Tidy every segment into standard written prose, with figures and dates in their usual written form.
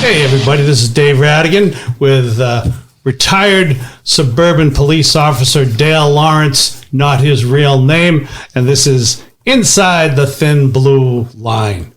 Hey, everybody, this is Dave Rattigan with retired suburban police officer Dale Lawrence, not his real name, and this is Inside the Thin Blue Line.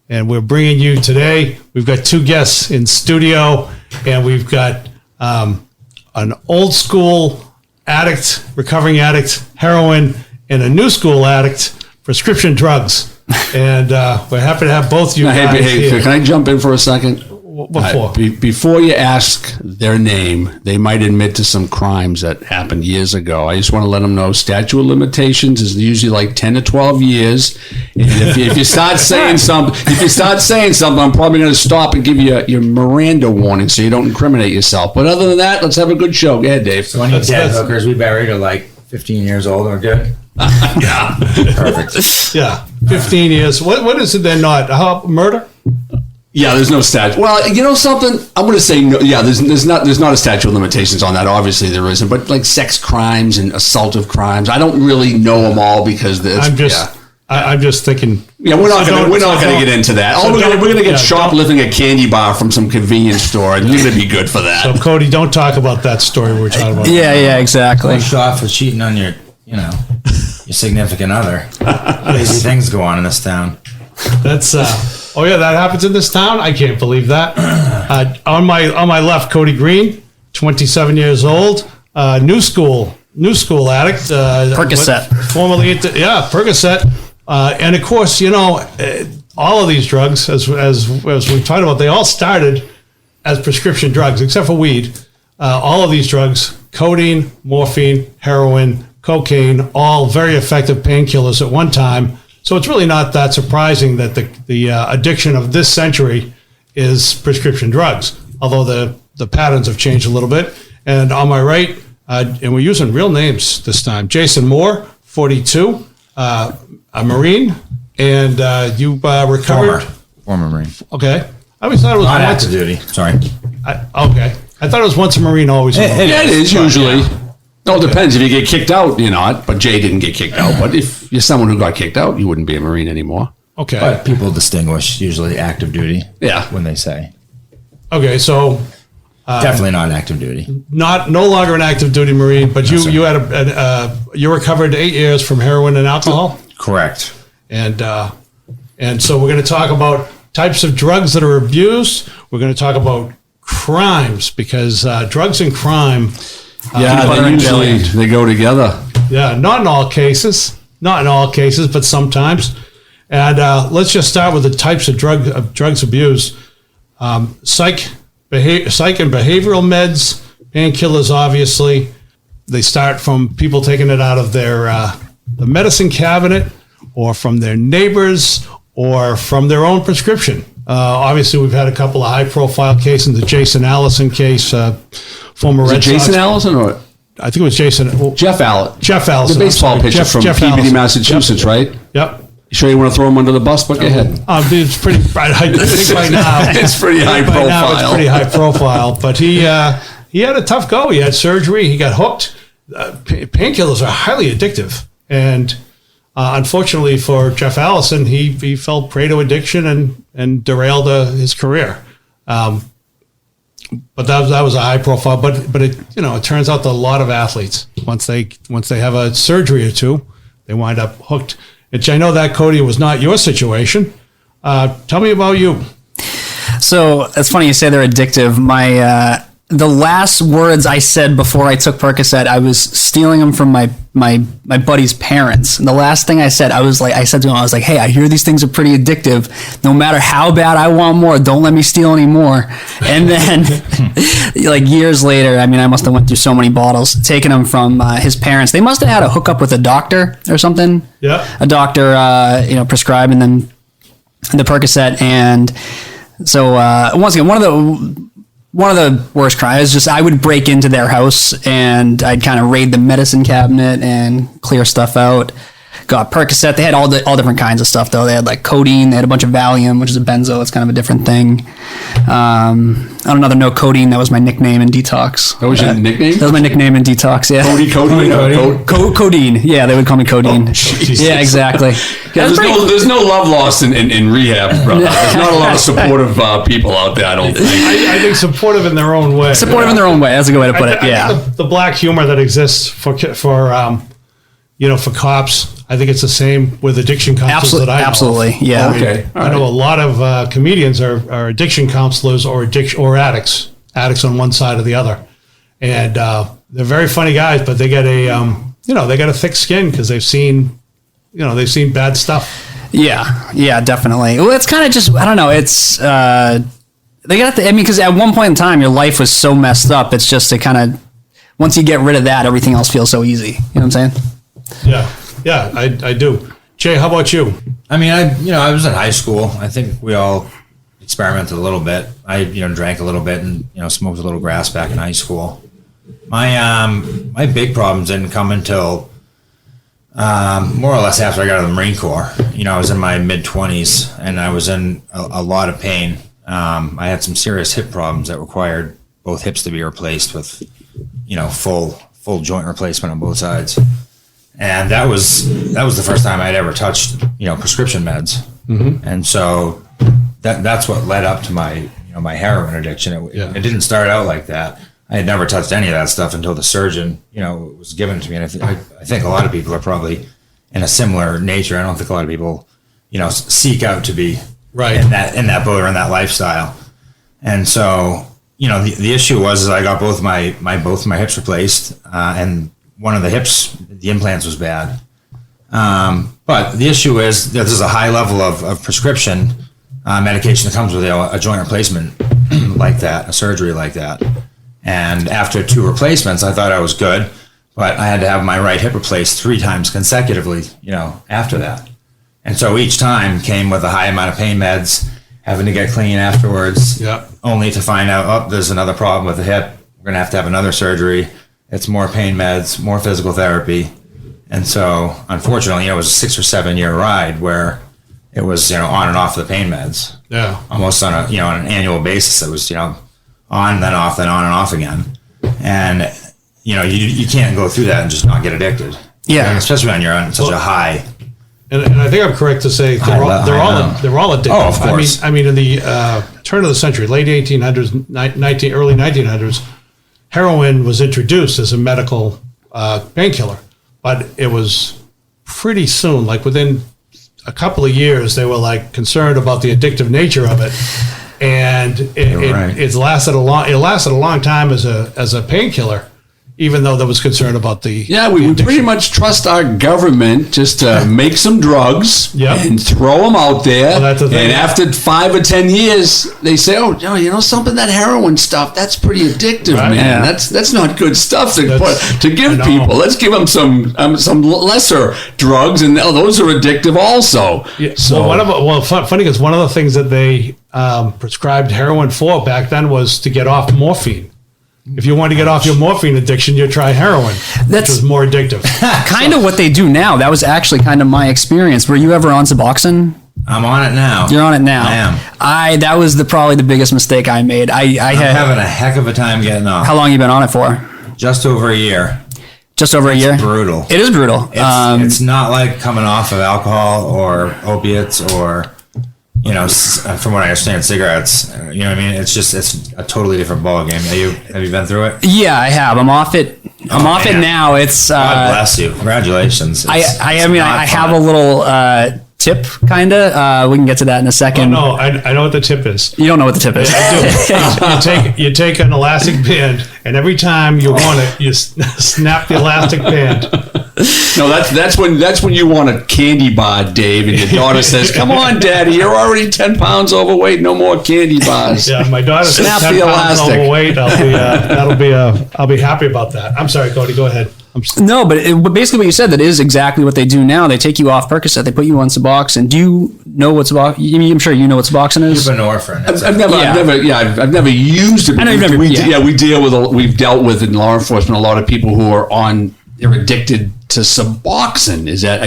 And we're bringing you today, we've got two guests in studio, and we've got an old school addict, recovering addict, heroin, and a new school addict, prescription drugs. And we're happy to have both of you guys here. Can I jump in for a second? What for? Before you ask their name, they might admit to some crimes that happened years ago. I just want to let them know statute of limitations is usually like 10 to 12 years. And if you start saying something, I'm probably going to stop and give you your Miranda warning so you don't incriminate yourself. But other than that, let's have a good show. Go ahead, Dave. So any dead hookers we buried are like 15 years old or good? Yeah. Perfect. Yeah, 15 years. What is it they're not? Murder? Yeah, there's no statute. Well, you know something? I'm going to say no. Yeah, there's not a statute of limitations on that. Obviously, there isn't. But like sex crimes and assaultive crimes, I don't really know them all because I'm just thinking. Yeah, we're not going to get into that. We're going to get shoplifting a candy bar from some convenience store, and you're going to be good for that. So, Cody, don't talk about that story we're talking about. Yeah, exactly. Push off for cheating on your significant other. Crazy things go on in this town. That's that happens in this town. I can't believe that. On my left, Cody Green, 27 years old, new school addict, Percocet, formerly Percocet, and of course, all of these drugs, as we've talked about, they all started as prescription drugs, except for weed. All of these drugs, codeine, morphine, heroin, cocaine, all very effective painkillers at one time. So it's really not that surprising that the addiction of this century is prescription drugs, although the patterns have changed a little bit. And on my right, and we're using real names this time, Jason Moore, 42, a Marine, and you recovered. Former Marine. Okay. I always thought it was not active duty. Sorry. Okay. I thought it was once a Marine, always a Marine. It is usually. Yeah. No, it depends. If you get kicked out, you're not. But Jay didn't get kicked out. But if you're someone who got kicked out, you wouldn't be a Marine anymore. Okay. But people distinguish usually active duty. Yeah. When they say. Okay, so definitely not active duty. No longer an active duty Marine, but you had you recovered 8 years from heroin and alcohol. Correct. And so we're going to talk about types of drugs that are abused. We're going to talk about crimes because drugs and crime. They go together. Yeah, not in all cases, but sometimes. And let's just start with the types of drugs abused. Psych and behavioral meds, painkillers. Obviously, they start from people taking it out of their the medicine cabinet, or from their neighbors, or from their own prescription. Obviously, we've had a couple of high-profile cases. The Jason Allison case, former Red Sox. Jason Allison, or I think it was Jason. Jeff Allison. Jeff Allison, the baseball pitcher from Peabody, Allison. Massachusetts, right? Yep. You sure you want to throw him under the bus? But go ahead. It's pretty. I think right now it's pretty high profile. Now it's pretty high profile. But he had a tough go. He had surgery. He got hooked. Painkillers are highly addictive, and unfortunately for Jeff Allison, he fell prey to addiction and derailed his career. But that was a high profile. But it turns out that a lot of athletes once they have a surgery or two, they wind up hooked. Which I know that, Cody, was not your situation. Tell me about you. So it's funny you say they're addictive. The last words I said before I took Percocet, I was stealing them from my buddy's parents. And the last thing I said to him, hey, I hear these things are pretty addictive. No matter how bad I want more, don't let me steal any more. And then like years later, I must have went through so many bottles, taking them from his parents. They must have had a hookup with a doctor or something. Yeah. A doctor, prescribing them the Percocet. And so once again, one of the worst crimes is just I would break into their house and I'd kind of raid the medicine cabinet and clear stuff out. got Percocet. They had all different kinds of stuff though. They had like codeine. They had a bunch of Valium, which is a benzo. It's kind of a different thing. On another note, codeine. That was my nickname in detox. That was your nickname? That was my nickname in detox. Yeah. Codeine. Yeah, they would call me codeine. Yeah, exactly. Yeah, there's no love lost in rehab, brother. There's not a lot of supportive people out there, I don't think. I think supportive in their own way. Supportive in their own way. That's a good way to put it. I Yeah. think the black humor that exists for cops, I think it's the same with addiction counselors that I know. Absolutely. Yeah. Okay. I know a lot of comedians are addiction counselors or addicts on one side or the other, and they're very funny guys, but they get they got a thick skin because they've seen bad stuff. Yeah, definitely. Well, it's kind of just, I don't know. It's, they got because at one point in time, your life was so messed up. It's just to kind of, once you get rid of that, everything else feels so easy. You know what I'm saying? Yeah, I do. Jay, how about you? I mean, I was in high school. I think we all experimented a little bit. I, drank a little bit and, smoked a little grass back in high school. My big problems didn't come until more or less after I got out of the Marine Corps. I was in my mid-20s and I was in a lot of pain. I had some serious hip problems that required both hips to be replaced with, full joint replacement on both sides. And that was the first time I'd ever touched, prescription meds. Mm-hmm. And so that's what led up to my, my heroin addiction. It didn't start out like that. I had never touched any of that stuff until the surgeon, was given to me. And I think a lot of people are probably in a similar nature. I don't think a lot of people, seek out to be right in that boat or in that lifestyle. And so, the issue was I got both my hips replaced, and one of the hips, the implants was bad. But the issue is that there's a high level of prescription medication that comes with a joint replacement like that, a surgery like that. And after 2 replacements, I thought I was good, but I had to have my right hip replaced 3 times consecutively, after that. And so each time came with a high amount of pain meds, having to get clean afterwards, only to find out, there's another problem with the hip. We're going to have another surgery. It's more pain meds, more physical therapy. And so, unfortunately, it was a 6 or 7 year ride where it was, on and off the pain meds. Yeah. Almost on an annual basis. It was, on, then off, then on and off again. And, you can't go through that and just not get addicted. Yeah. Especially when you're on such a high. And I think I'm correct to say they're all addicted. Oh, of course. I mean, in the turn of the century, late 1800s, early 1900s, heroin was introduced as a medical painkiller, but it was pretty soon, like within a couple of years, they were like concerned about the addictive nature of it. And it lasted a long time as a painkiller, even though there was concern about the we pretty much trust our government just to make some drugs and throw them out there. Well, and after 5 or 10 years, they say, something, that heroin stuff, that's pretty addictive, man. Yeah. That's not good stuff to give people. Let's give them some lesser drugs, and those are addictive also. Yeah. So funny because one of the things that they prescribed heroin for back then was to get off morphine. If you want to get off your morphine addiction, you try heroin, which is more addictive. Kind of what they do now. That was actually kind of my experience. Were you ever on Suboxone? I'm on it now. You're on it now. I am. That was probably the biggest mistake I made. I'm having a heck of a time getting off. How long you been on it for? Just over a year. Just over a year? It's brutal. It is brutal. It's not like coming off of alcohol or opiates or, from what I understand, cigarettes. You know what I mean? It's a totally different ballgame. Have you been through it? Yeah, I have. I'm off it. It now. It's God bless you. Congratulations. I have a little tip, kind of. We can get to that in a second. Oh, no, I know what the tip is. You don't know what the tip is. I do. You take an elastic band, and every time you want it, you snap the elastic band. No, that's when you want a candy bar, Dave, and your daughter says, "Come on, Daddy, you're already 10 pounds overweight. No more candy bars." Yeah, my daughter's 10 pounds overweight. I'll be happy about that. I'm sorry, Cody. Go ahead. No, but basically what you said, that is exactly what they do now. They take you off Percocet, they put you on Suboxone. Do you know what Suboxone? I'm sure you know what Suboxone is. Buprenorphine. I've never used it. I know you've never. We've dealt with in law enforcement a lot of people who are on. They're addicted to Suboxone. Is that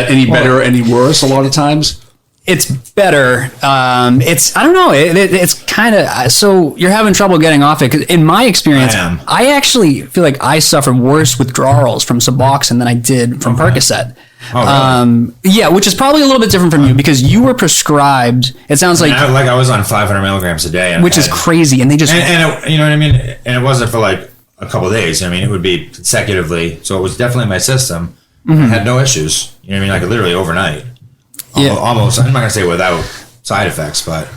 any better or any worse a lot of times? It's better. It's, I don't know. It's kind of, so you're having trouble getting off it. 'Cause in my experience, I actually feel like I suffered worse withdrawals from Suboxone than I did from Percocet. Oh, really? Yeah, which is probably a little bit different from you because you were prescribed. It sounds like I was on 500 milligrams a day, which is crazy. And they just, and you know what I mean. And it wasn't for like a couple of days. I mean, it would be consecutively. So it was definitely in my system. I had no issues. You know what I mean? Like literally overnight. Yeah. Almost. I'm not gonna say without side effects, but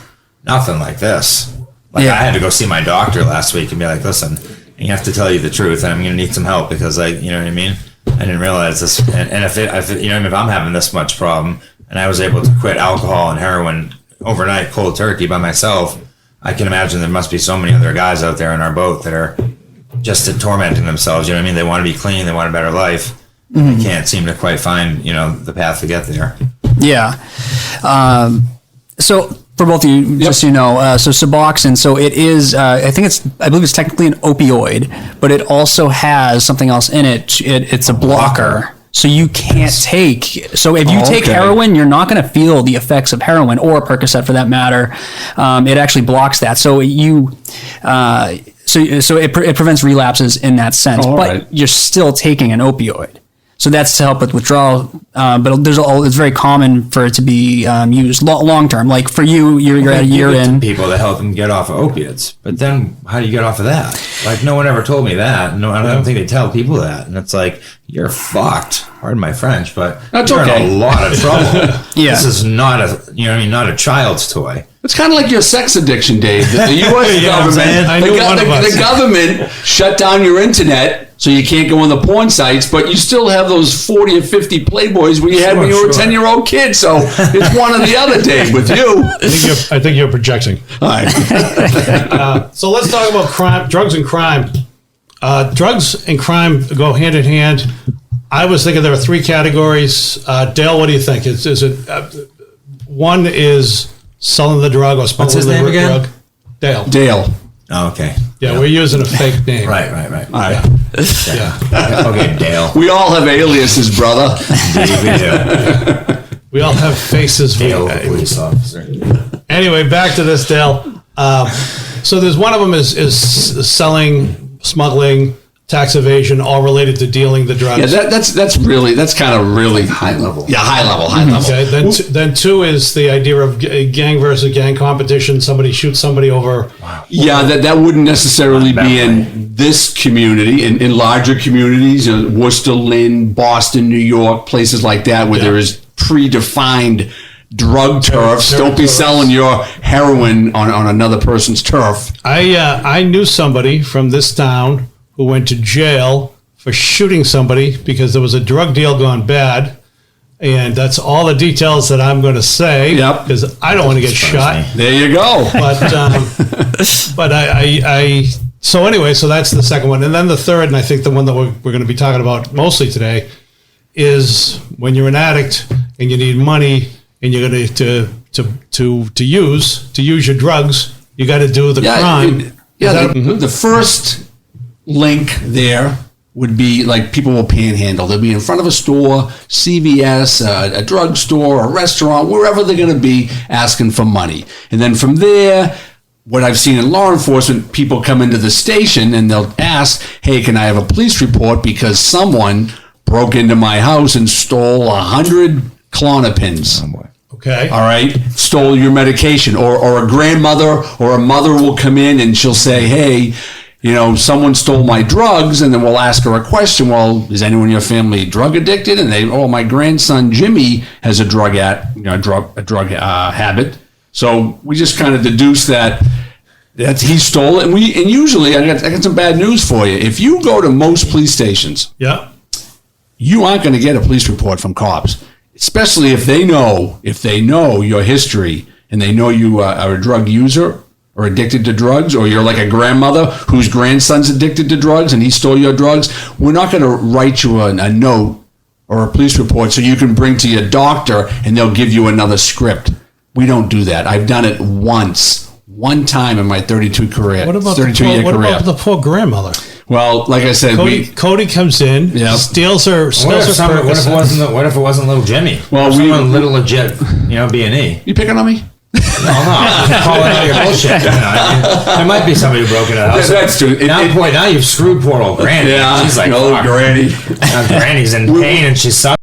nothing like this. Like I had to go see my doctor last week and be like, listen, you have to tell you the truth, and I'm gonna need some help because you know what I mean. I didn't realize this, and if you know, if I'm having this much problem, and I was able to quit alcohol and heroin overnight, cold turkey by myself, I can imagine there must be so many other guys out there in our boat that are just tormenting themselves. You know what I mean? They want to be clean, they want a better life, and they can't seem to quite find the path to get there. yeah. So for both of you, just so you know, so Suboxone, so it is, I believe it's technically an opioid, but it also has something else in it. It's a blocker. So you can't take, so if you take heroin, you're not going to feel the effects of heroin or Percocet for that matter. It actually blocks that. So so it prevents relapses in that sense, but you're still taking an opioid. So that's to help with withdrawal, but it's very common for it to be used long term. Like for you, you're at a year in. People to help them get off of opiates, but then how do you get off of that? Like no one ever told me that. No, I don't think they tell people that, and it's like you're fucked. Pardon my French, but that's you're okay. in a lot of trouble. This is not not a child's toy. It's kind of like your sex addiction, Dave. The U.S. government, the government shut down your internet, so you can't go on the porn sites, but you still have those 40 or 50 Playboys when you had when you were a 10-year-old kid. So it's one or the other, Dave, with you. I think you're projecting. All right. So let's talk about crime, drugs and crime. Drugs and crime go hand in hand. I was thinking there are three categories. Dale, what do you think? Is it one is selling the drug or smuggling the drug? Dale. Oh, okay. Yeah, we're using a fake name. Right. All right. Yeah. Okay, Dale. We all have aliases, brother. We all have faces. Dale, police officer. Anyway, back to this, Dale. So there's one of them is selling, smuggling, tax evasion, all related to dealing the drugs. Yeah, that's kind of really high level. Yeah, high level. Okay, then two is the idea of gang versus gang competition. Somebody shoots somebody over. Wow. Yeah, that wouldn't necessarily be in this community. In larger communities, Worcester, Lynn, Boston, New York, places like that, where there is predefined drug turfs. Don't be selling your heroin on another person's turf. I knew somebody from this town who went to jail for shooting somebody because there was a drug deal gone bad. And that's all the details that I'm going to say. Yep. Because I don't want to get shot. There you go. But so anyway, so that's the second one. And then the third, and I think the one that we're going to be talking about mostly today, is when you're an addict and you need money and you're going to use your drugs, you got to do the crime. The first link there would be like people will panhandle. They'll be in front of a store, CVS, a drugstore, a restaurant, wherever they're going to be asking for money. And then from there, what I've seen in law enforcement, people come into the station and they'll ask, hey, can I have a police report because someone broke into my house and stole 100 Klonopins. Oh boy. Okay. All right. Stole your medication. Or a grandmother or a mother will come in and she'll say, hey, someone stole my drugs, and then we'll ask her a question. Well, is anyone in your family drug addicted? And my grandson Jimmy has a drug habit. So we just kind of deduce that he stole it. And usually I got some bad news for you. If you go to most police stations, you aren't going to get a police report from cops, especially if they know your history and they know you are a drug user or addicted to drugs, or you're like a grandmother whose grandson's addicted to drugs and he stole your drugs. We're not going to write you a note or a police report so you can bring to your doctor and they'll give you another script. We don't do that. I've done it one time in my 32 career. What about the poor grandmother? Well, like I said, Cody comes in, Yeah. steals her. What if it wasn't little Jimmy? Well, someone little legit, B&E. You picking on me? No, just calling out your bullshit. There might be somebody who broke into the house. That's true. Now you've screwed poor old Granny. Yeah, She's like, old fuck. Granny. Now Granny's in pain and she's suffering.